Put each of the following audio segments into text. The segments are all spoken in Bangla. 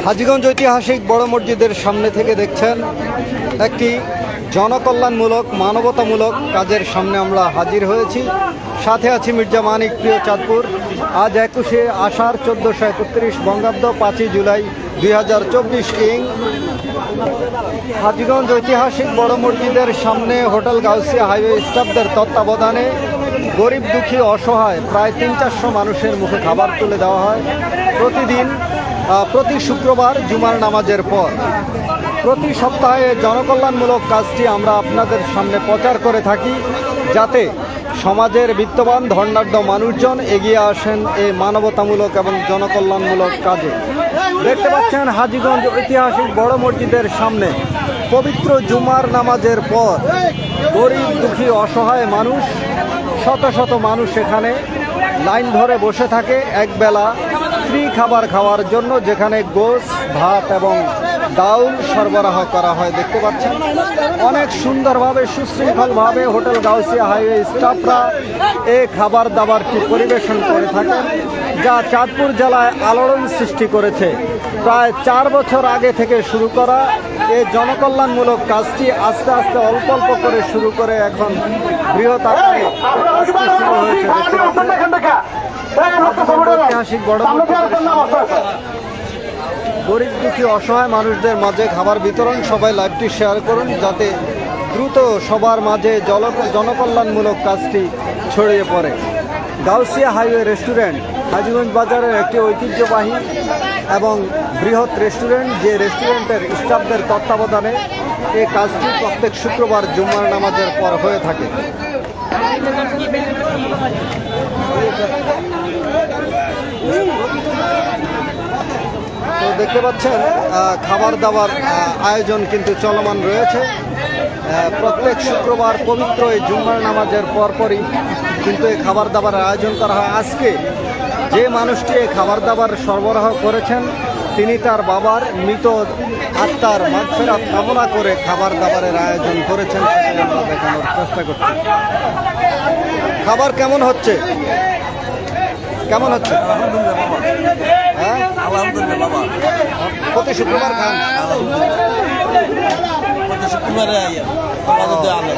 হাজীগঞ্জ ঐতিহাসিক বড় মসজিদের সামনে থেকে দেখছেন একটি জনকল্যাণমূলক মানবতামূলক কাজের সামনে আমরা হাজির হয়েছি। সাথে আছি মির্জা মানিক প্রিয় চাঁদপুর। আজ 21শে আষাঢ় 1431 বঙ্গাব্দ 5ই জুলাই 2024 ইং হাজীগঞ্জ ঐতিহাসিক বড় মসজিদের সামনে হোটেল গাউসিয়া হাইওয়ে স্টাফদের তত্ত্বাবধানে গরিব দুঃখী অসহায় প্রায় 300-400 মানুষের মুখে খাবার তুলে দেওয়া হয় প্রতিদিন, প্রতি শুক্রবার জুমার নামাজের পর। প্রতি সপ্তাহে জনকল্যাণমূলক কাজটি আমরা আপনাদের সামনে প্রচার করে থাকি, যাতে সমাজের বিত্তবান ধনাঢ্য মানুষজন এগিয়ে আসেন এই মানবতামূলক এবং জনকল্যাণমূলক কাজে। দেখতে পাচ্ছেন হাজীগঞ্জ ঐতিহাসিক বড় মসজিদের সামনে পবিত্র জুমার নামাজের পর গরিব দুঃখী অসহায় মানুষ, শত শত মানুষ এখানে লাইন ধরে বসে থাকে একবেলা ফ্রি খাবার খাওয়ার জন্য, যেখানে গোশ, ভাত এবং ডাউল সরবরাহ করা হয়। দেখতে পাচ্ছেন অনেক সুন্দরভাবে সুশৃঙ্খলভাবে হোটেল গাউসিয়া হাইওয়ে স্টাফরা এই খাবার দাবারটি পরিবেশন করে থাকেন, যা চাঁদপুর জেলায় আলোড়ন সৃষ্টি করেছে। প্রায় 4 বছর আগে থেকে শুরু করা এই জনকল্যাণমূলক কাজটি আস্তে আস্তে অল্প অল্প করে শুরু করে এখন বৃহৎ আকারে শুরু হয়েছে। ঐতিহাসিক বড় গরিব দুঃখী অসহায় মানুষদের মাঝে খাবার বিতরণ। সবাই লাইভটি শেয়ার করুন, যাতে দ্রুত সবার মাঝে জনকল্যাণমূলক কাজটি ছড়িয়ে পড়ে। গাউসিয়া হাইওয়ে রেস্টুরেন্ট হাজীগঞ্জ বাজারের একটি ঐতিহ্যবাহী এবং বৃহৎ রেস্টুরেন্ট, যে রেস্টুরেন্টের স্টাফদের তত্ত্বাবধানে এই কাজটি প্রত্যেক শুক্রবার জুমার নামাজের পর হয়ে থাকে। তো দেখতে পাচ্ছেন খাবার দাবার আয়োজন কিন্তু চলমান রয়েছে। প্রত্যেক শুক্রবার পবিত্র এই জুম্মার নামাজের পরপরই কিন্তু এই খাবার দাবার আয়োজন করা হয়। আজকে যে মানুষটি এই খাবার দাবার সরবরাহ করেছেন, তিনি তার বাবার মৃত আত্মার মাগফিরাত কামনা করে খাবার দাবারের আয়োজন করেছেন। আমরা দেখানোর চেষ্টা করছি। খাবার কেমন হচ্ছে? কেমন হচ্ছে? হ্যাঁ, আলহামদুলিল্লাহ বাবা। প্রতি শুক্রবার খান? প্রতি শুক্রবারে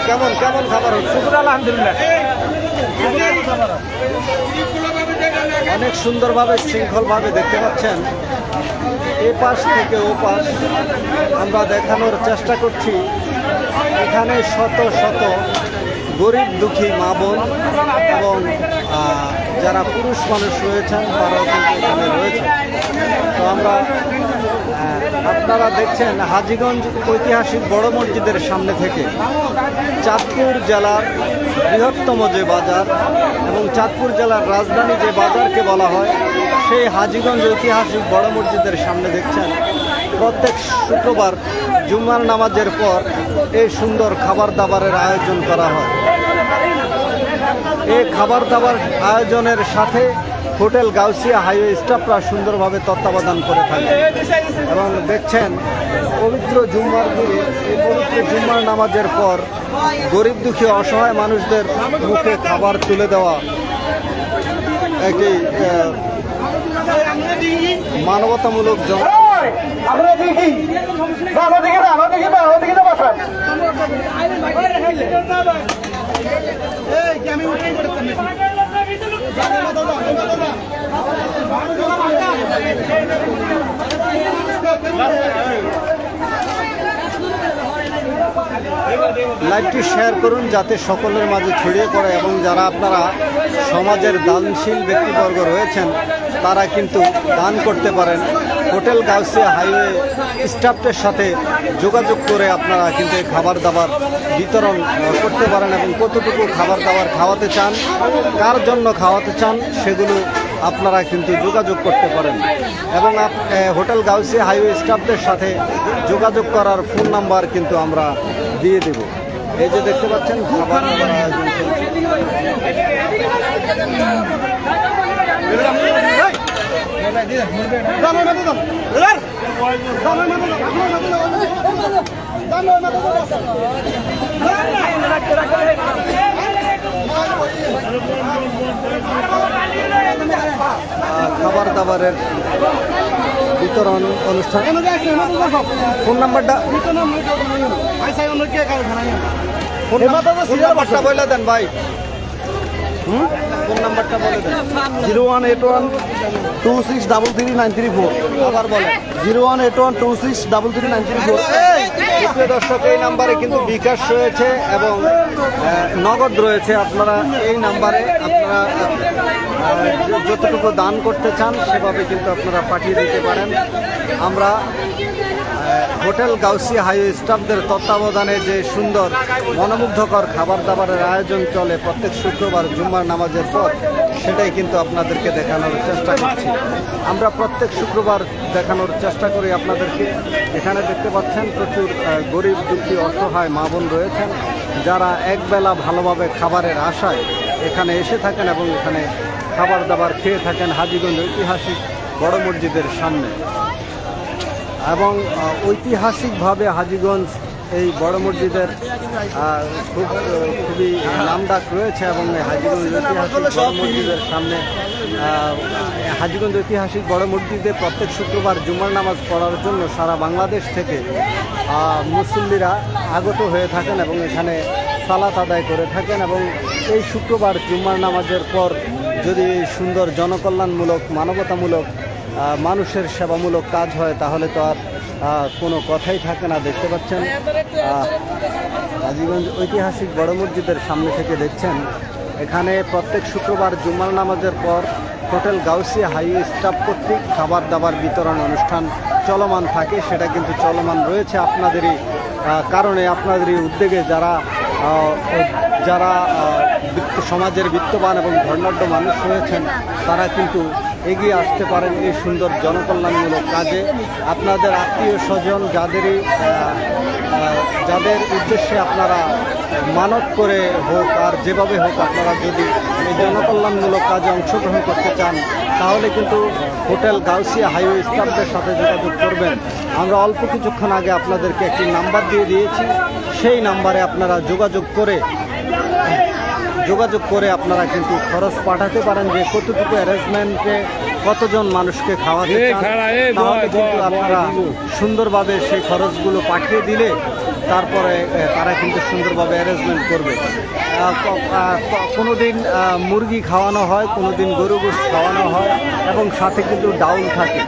কেমন কেমন খাবার হচ্ছে? আলহামদুলিল্লাহ অনেক সুন্দরভাবে শৃঙ্খলভাবে দেখতে পাচ্ছেন। এ পাশ থেকে ও পাশ আমরা দেখানোর চেষ্টা করছি। এখানে শত শত গরিব দুঃখী মা বোন এবং যারা পুরুষ মানুষ রয়েছেন তারাও কিন্তু এখানে রয়েছে। তো আপনারা দেখছেন হাজীগঞ্জ ঐতিহাসিক বড় মসজিদের সামনে থেকে চাঁদপুর জেলার বৃহত্তম যে বাজার এবং চাঁদপুর জেলার রাজধানী যে বাজারকে বলা হয়, সেই হাজীগঞ্জ ঐতিহাসিক বড় মসজিদের সামনে দেখছেন প্রত্যেক শুক্রবার জুমার নামাজের পর এই সুন্দর খাবার দাবারের আয়োজন করা হয়। এই খাবার দাবার আয়োজনের সাথে হোটেল গাউসিয়া হাইওয়ে স্টাফরা সুন্দরভাবে তত্ত্বাবধান করে থাকে। এবং দেখছেন পবিত্র জুম্মার দিনে এই পবিত্র জুম্মার নামাজের পর গরিব দুঃখী অসহায় মানুষদের মুখে খাবার তুলে দেওয়া একটি মানবতামূলক লাইভটি শেয়ার করুন, যাতে সকলের মাঝে ছড়িয়ে পড়ে এবং যারা আপনারা সমাজের দানশীল ব্যক্তিবর্গ রয়েছেন তারা কিন্তু দান করতে পারেন। হোটেল গাউসিয়া হাইওয়ে স্টাফদের সাথে যোগাযোগ করে আপনারা কিন্তু এই খাবার দাবার বিতরণ করতে পারেন এবং কতটুকু খাবার দাবার খাওয়াতে চান, কার জন্য খাওয়াতে চান, সেগুলো আপনারা কিন্তু যোগাযোগ করতে পারেন। এবং হোটেল গাউসিয়া হাইওয়ে স্টাফদের সাথে যোগাযোগ করার ফোন নাম্বার কিন্তু আমরা দিয়ে দেব। এই যে দেখতে পাচ্ছেন খাবার দাবার আয়োজন খাবার দাবারের বিতরণ অনুষ্ঠান। ফোন নাম্বারটা ফোন নাম্বারটা বলে দেন ভাই। ফোন নাম্বারটা বলে দেন। 01812633934। আবার বলেন। 01812633934। প্রিয় দর্শক, এই নাম্বারে কিন্তু বিকাশ রয়েছে এবং নগদ রয়েছে। আপনারা এই নাম্বারে আপনারা যতটুকু দান করতে চান সেভাবে কিন্তু আপনারা পাঠিয়ে দিতে পারেন। আমরা হোটেল গাউসিয়া হাইওয়ে স্টাফদের তত্ত্বাবধানে যে সুন্দর মনোমুগ্ধকর খাবার দাবারের আয়োজন চলে প্রত্যেক শুক্রবার জুম্মার নামাজের পর, সেটাই কিন্তু আপনাদেরকে দেখানোর চেষ্টা করছি। আমরা প্রত্যেক শুক্রবার দেখানোর চেষ্টা করি আপনাদেরকে। এখানে দেখতে পাচ্ছেন প্রচুর গরিব দুঃখী অসহায় মা বোন রয়েছেন, যারা একবেলা ভালোভাবে খাবারের আশায় এখানে এসে থাকেন এবং এখানে খাবার দাবার খেয়ে থাকেন হাজীগঞ্জ ঐতিহাসিক বড় মসজিদের সামনে। এবং ঐতিহাসিকভাবে হাজীগঞ্জ এই বড় মসজিদের খুবই নামডাক রয়েছে এবং হাজীগঞ্জ ঐতিহাসিক বড় মসজিদের সামনে হাজীগঞ্জ ঐতিহাসিক বড় মসজিদে প্রত্যেক শুক্রবার জুমার নামাজ পড়ার জন্য সারা বাংলাদেশ থেকে মুসল্লিরা আগত হয়ে থাকেন এবং এখানে সালাত আদায় করে থাকেন। এবং এই শুক্রবার জুমার নামাজের পর যদি সুন্দর জনকল্যাণমূলক মানবতামূলক মানুষের সেবামূলক কাজ হয় তাহলে তো আর কোনো কথাই থাকে না। দেখতে পাচ্ছেন হাজীগঞ্জ ঐতিহাসিক বড় মসজিদের সামনে থেকে দেখছেন এখানে প্রত্যেক শুক্রবার জুমার নামাজের পর হোটেল গাউসিয়া হাইওয়ে স্টাফ কর্তৃক খাবার দাবার বিতরণ অনুষ্ঠান চলমান থাকে। সেটা কিন্তু চলমান রয়েছে আপনাদেরই কারণে, আপনাদেরই উদ্যোগে। যারা সমাজের বিত্তবান এবং ধনাঢ্য মানুষ রয়েছেন তারা কিন্তু এগিয়ে আসতে পারেন এই সুন্দর জনকল্যাণমূলক কাজে। আপনাদের আত্মীয় স্বজন যাদের উদ্দেশ্যে আপনারা মানত করে হোক আর যেভাবে হোক আপনারা যদি এই জনকল্যাণমূলক কাজে অংশগ্রহণ করতে চান তাহলে কিন্তু হোটেল গাউসিয়া হাইওয়ে স্টাফদের সাথে যোগাযোগ করবেন। আমরা অল্প কিছুক্ষণ আগে আপনাদেরকে একটি নাম্বার দিয়ে দিয়েছি, সেই নাম্বারে আপনারা যোগাযোগ করে আপনারা কিন্তু খরচ পাঠাতে পারেন যে কতটুকু অ্যারেঞ্জমেন্টে কতজন মানুষকে খাওয়াতে চান, তাহলে কিন্তু আপনারা সুন্দরভাবে সেই খরচগুলো পাঠিয়ে দিলে তারপরে তারা কিন্তু সুন্দরভাবে অ্যারেঞ্জমেন্ট করবে। কোনো দিন মুরগি খাওয়ানো হয়, কোনো দিন গরু গোশত খাওয়ানো হয় এবং সাথে কিন্তু ডাউল থাকে।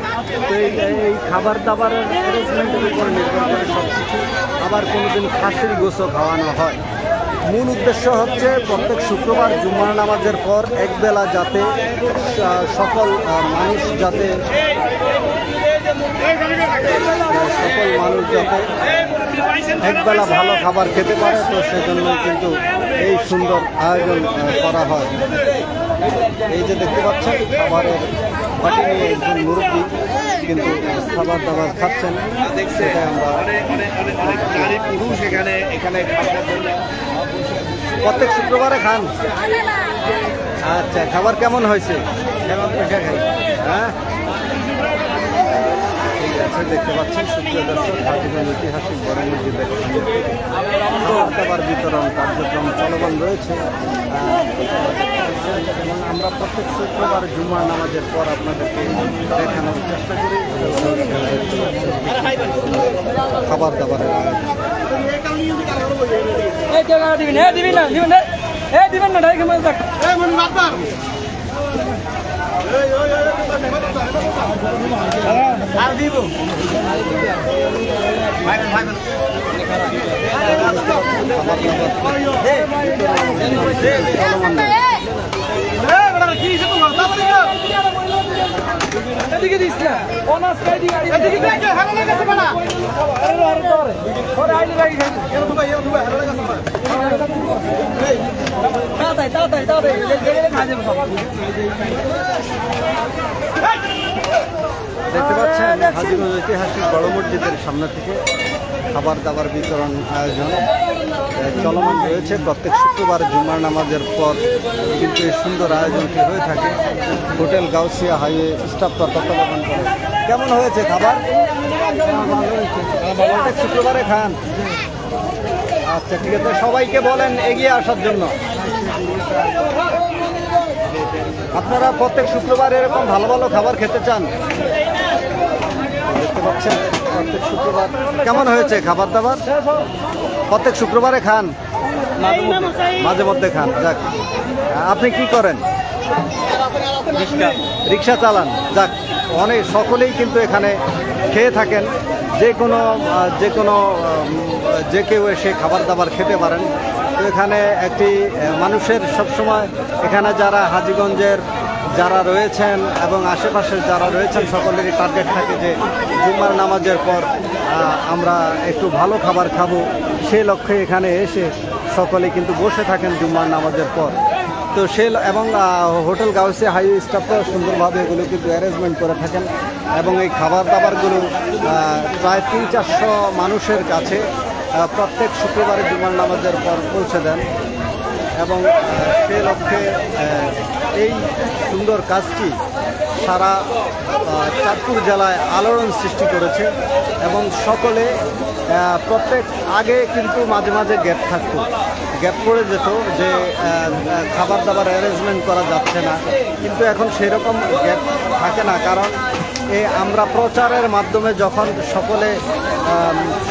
তো এই খাবার দাবারের অ্যারেঞ্জমেন্টের উপর নির্ভর করে সব কিছু। আবার কোনো দিন খাসির গোশত খাওয়ানো হয়। মূল উদ্দেশ্য হচ্ছে প্রত্যেক শুক্রবার জুমার নামাজের পর একবেলা যাতে সকল মানুষ যাতে একবেলা ভালো খাবার খেতে পারে, তো সেজন্যই কিন্তু এই সুন্দর আয়োজন করা হয়। এই যে দেখতে পাচ্ছেন খাবারের বাটি নিয়ে একজন মুরব্বী কিন্তু খাবার দাবার খাচ্ছেন, সেটাই আমরা এখানে প্রত্যেক শুক্রবারে খান। আচ্ছা, খাবার কেমন হয়েছে? হ্যাঁ, ঠিক আছে। দেখতে পাচ্ছেন সুপ্রিয় দর্শক, হাজীগঞ্জ ঐতিহাসিক বড় মসজিদের খাবার দাবার বিতরণ কার্যক্রম চলমান রয়েছে এবং আমরা প্রত্যেক শুক্রবার জুমার নামাজের পর আপনাদেরকে দেখানোর চেষ্টা করি খাবার দাবারের এদিকে দিস না অনাস কাই দি গাড়ি এদিকে দেখ ভালো লাগাছে বড়া আরে আরে তোরে ওরে আইলি ভাই কেন তো ভাই এর দুবা ভালো লাগাছে তাই দেখে খা যাবে সব। দেখতে পাচ্ছেন হাজীগঞ্জ ঐতিহাসিক বড় মসজিদের সামনে থেকে খাবার দাবার বিতরণ আয়োজন চলমান রয়েছে। প্রত্যেক শুক্রবার জুমার নামাজের পর কিন্তু এই সুন্দর আয়োজনটি হয়ে থাকে হোটেল গাউসিয়া হাইওয়ে স্টাফ তত্ত্বাবধান করে। কেমন হয়েছে খাবার? প্রত্যেক শুক্রবারে খান? আচ্ছা, ঠিক আছে। সবাইকে বলেন এগিয়ে আসার জন্য। আপনারা প্রত্যেক শুক্রবার এরকম ভালো ভালো খাবার খেতে চান? দেখতে পাচ্ছেন প্রত্যেক শুক্রবার কেমন হয়েছে খাবার দাবার? প্রত্যেক শুক্রবারে খান? মাঝে মধ্যে খান। যাক, আপনি কি করেন? রিক্সা চালান। যাক, অনেক সকলেই কিন্তু এখানে খেয়ে থাকেন। যে কেউ এসে খাবার দাবার খেতে পারেন। তো এখানে একটি মানুষের সবসময় এখানে যারা হাজীগঞ্জের যারা রয়েছেন এবং আশেপাশের যারা রয়েছেন সকলেরই টার্গেট থাকে যে জুম্মার নামাজের পর আমরা একটু ভালো খাবার খাবো। সেই লক্ষ্যে এখানে এসে সকলে কিন্তু বসে থাকেন জুম্মার নামাজের পর। তো এবং হোটেল গাউসিয়া হাইওয়ে স্টাফরাও সুন্দরভাবে এগুলো কিন্তু অ্যারেঞ্জমেন্ট করে থাকেন এবং এই খাবার দাবারগুলো প্রায় 300-400 মানুষের কাছে প্রত্যেক শুক্রবারে জুমার নামাজের পর পৌঁছে দেন এবং সেই লক্ষ্যে এই সুন্দর কাজটি সারা চাঁদপুর জেলায় আলোড়ন সৃষ্টি করেছে এবং সকলে প্রত্যেক আগে কিন্তু মাঝে মাঝে গ্যাপ পড়ে যেত যে খাবার দাবার অ্যারেঞ্জমেন্ট করা যাচ্ছে না, কিন্তু এখন সেই রকম গ্যাপ থাকে না। কারণ আমরা প্রচারের মাধ্যমে যখন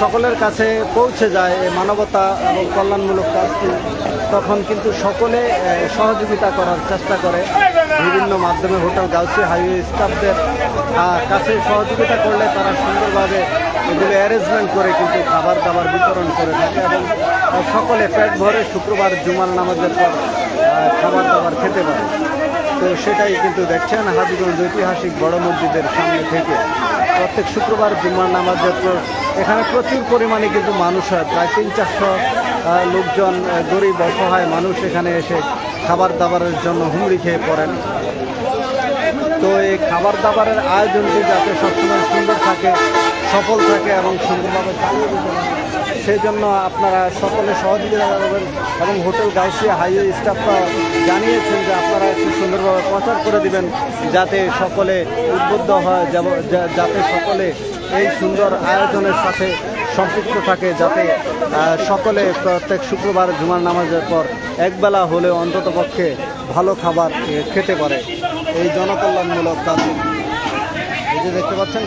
সকলের কাছে পৌঁছে যায় এই মানবতা এবং কল্যাণমূলক কাজটি, তখন কিন্তু সকলে সহযোগিতা করার চেষ্টা করে বিভিন্ন মাধ্যমে। হোটেল গাউসিয়া হাইওয়ে স্টাফদের কাছে সহযোগিতা করলে তারা সুন্দরভাবে এগুলো অ্যারেঞ্জমেন্ট করে কিন্তু খাবার দাবার বিতরণ করে থাকে এবং সকলে পেট ভরে শুক্রবার জুমার নামাজের পর খাবার দাবার খেতে পারে। তো সেটাই কিন্তু দেখছেন হাজীগঞ্জ ঐতিহাসিক বড় মসজিদের সামনে থেকে প্রত্যেক শুক্রবার জুমার নামাজের পর এখানে প্রচুর পরিমাণে কিন্তু মানুষ হয়। প্রায় 300-400 লোকজন, গরিব অসহায় মানুষ এখানে এসে খাবার দাবারের জন্য হুমড়ি খেয়ে পড়েন। তো এই খাবার দাবারের আয়োজনটি যাতে সবসময় সুন্দর থাকে, সফল থাকে এবং সুন্দরভাবে চালিয়ে দিতে পারে, সেই জন্য আপনারা সকলে সহযোগিতা করবেন এবং হোটেল গাউসিয়া হাইওয়ে স্টাফরা জানিয়েছেন যে আপনারা একটু সুন্দরভাবে প্রচার করে দিবেন যাতে সকলে উদ্বুদ্ধ হয়, যাতে সকলে এই সুন্দর আয়োজনের সাথে সম্পৃক্ত থাকে, যাতে সকলে প্রত্যেক শুক্রবার জুমার নামাজের পর একবেলা হলেও অন্ততপক্ষে ভালো খাবার খেতে পারে। এই জনকল্যাণমূলক কাজ এই যে দেখতে পাচ্ছেন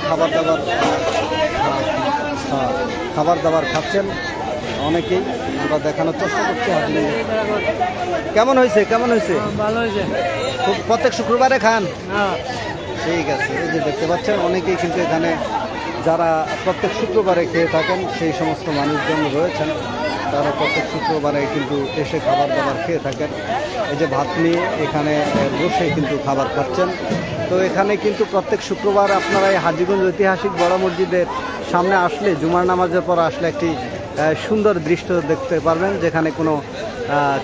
খাবার দাবার খাচ্ছেন অনেকেই, আমরা দেখানোর চেষ্টা করছি। আপনি কেমন হয়েছে? ভালো হয়েছে। খুব প্রত্যেক শুক্রবারে খান? ঠিক আছে। এই যে দেখতে পাচ্ছেন অনেকেই কিন্তু এখানে যারা প্রত্যেক শুক্রবারে খেয়ে থাকেন সেই সমস্ত মানুষজন রয়েছেন, তারা প্রত্যেক শুক্রবারে কিন্তু এসে খাবার দাবার খেয়ে থাকেন। এই যে ভাত নিয়ে এখানে বসে কিন্তু খাবার খাচ্ছেন। তো এখানে কিন্তু প্রত্যেক শুক্রবার আপনারা এই হাজীগঞ্জ ঐতিহাসিক বড় মসজিদের সামনে আসলে জুমার নামাজের পর আসলে একটি সুন্দর দৃশ্য দেখতে পারবেন, যেখানে কোনো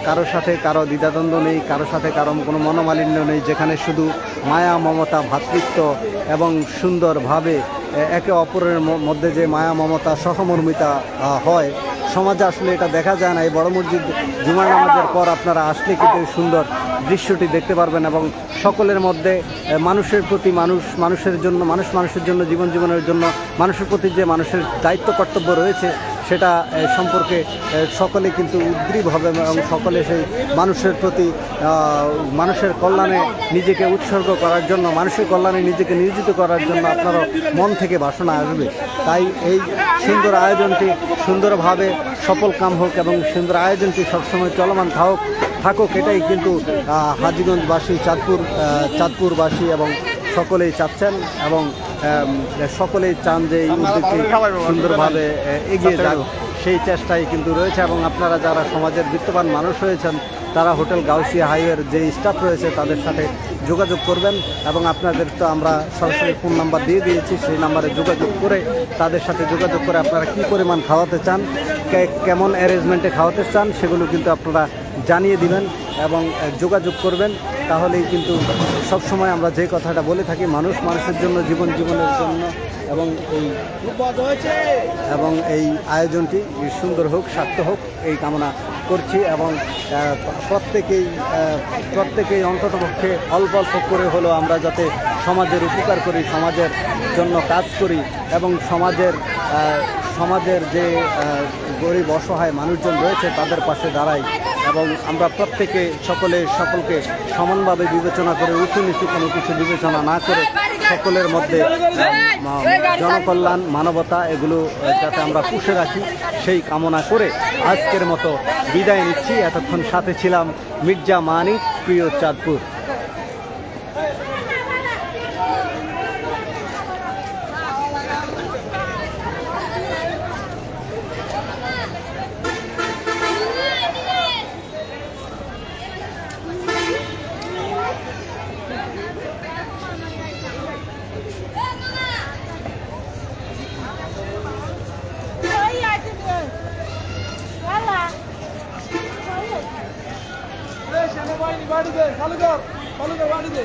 কারোর সাথে কারো দ্বিধাদ্বন্দ্ব নেই, কারোর সাথে কারো কোনো মনোমালিন্য নেই, যেখানে শুধু মায়া মমতা ভ্রাতৃত্ব এবং সুন্দরভাবে একে অপরের মধ্যে যে মায়া মমতা সহমর্মিতা হয় সমাজে, আসলে এটা দেখা যায় না। এই বড় মসজিদ জুমার নামাজের পর আপনারা আসলে কিন্তু সুন্দর দৃশ্যটি দেখতে পারবেন এবং সকলের মধ্যে মানুষের প্রতি মানুষের জন্য জীবনের জন্য মানুষের প্রতি যে মানুষের দায়িত্ব কর্তব্য রয়েছে সেটা সম্পর্কে সকলে কিন্তু উদ্গ্রীব হবে এবং সকলে সেই মানুষের প্রতি মানুষের কল্যাণে নিজেকে উৎসর্গ করার জন্য, মানুষের কল্যাণে নিজেকে নিয়োজিত করার জন্য আপনারও মন থেকে বাসনা আসবে। তাই এই সুন্দর আয়োজনটি সুন্দরভাবে সফল কাম হোক এবং সুন্দর আয়োজনটি সবসময় চলমান থাকুক, এটাই কিন্তু হাজীগঞ্জবাসী, চাঁদপুরবাসী এবং সকলেই চাচ্ছেন এবং সকলেই চান যে এই উদ্যোগটি সুন্দরভাবে এগিয়ে যাক, সেই চেষ্টাই কিন্তু রয়েছে। এবং আপনারা যারা সমাজের বিত্তবান মানুষ হয়েছেন তারা হোটেল গাউসিয়া হাইওয়ের যে স্টাফ রয়েছে তাদের সাথে যোগাযোগ করবেন এবং আপনাদের তো আমরা সরাসরি ফোন নাম্বার দিয়ে দিয়েছি, সেই নাম্বারে যোগাযোগ করে তাদের সাথে যোগাযোগ করে আপনারা কী পরিমাণ খাওয়াতে চান, কেমন অ্যারেঞ্জমেন্টে খাওয়াতে চান সেগুলো কিন্তু আপনারা জানিয়ে দিবেন এবং যোগাযোগ করবেন। তাহলেই কিন্তু সবসময় আমরা যে কথাটা বলে থাকি, মানুষের জন্য, জীবনের জন্য এবং এই আয়োজনটি সুন্দর হোক, সার্থক হোক এই কামনা করছি এবং প্রত্যেকেই অন্ততপক্ষে অল্প করে হলেও আমরা যাতে সমাজের উপকার করি, সমাজের জন্য কাজ করি এবং সমাজের যে গরিব অসহায় মানুষজন রয়েছে তাদের পাশে দাঁড়াই এবং আমরা সকলকে সমানভাবে বিবেচনা করে উঁচু নিচু কোনো কিছু বিবেচনা না করে সকলের মধ্যে জনকল্যাণ, মানবতা এগুলো যাতে আমরা পুষে রাখি সেই কামনা করে আজকের মতো বিদায় নিচ্ছি। এতক্ষণ সাথে ছিলাম মির্জা মানিক, প্রিয় চাঁদপুর। সেনাবাহিনী বাড়ি দে, চালু কর বাড়ি দে।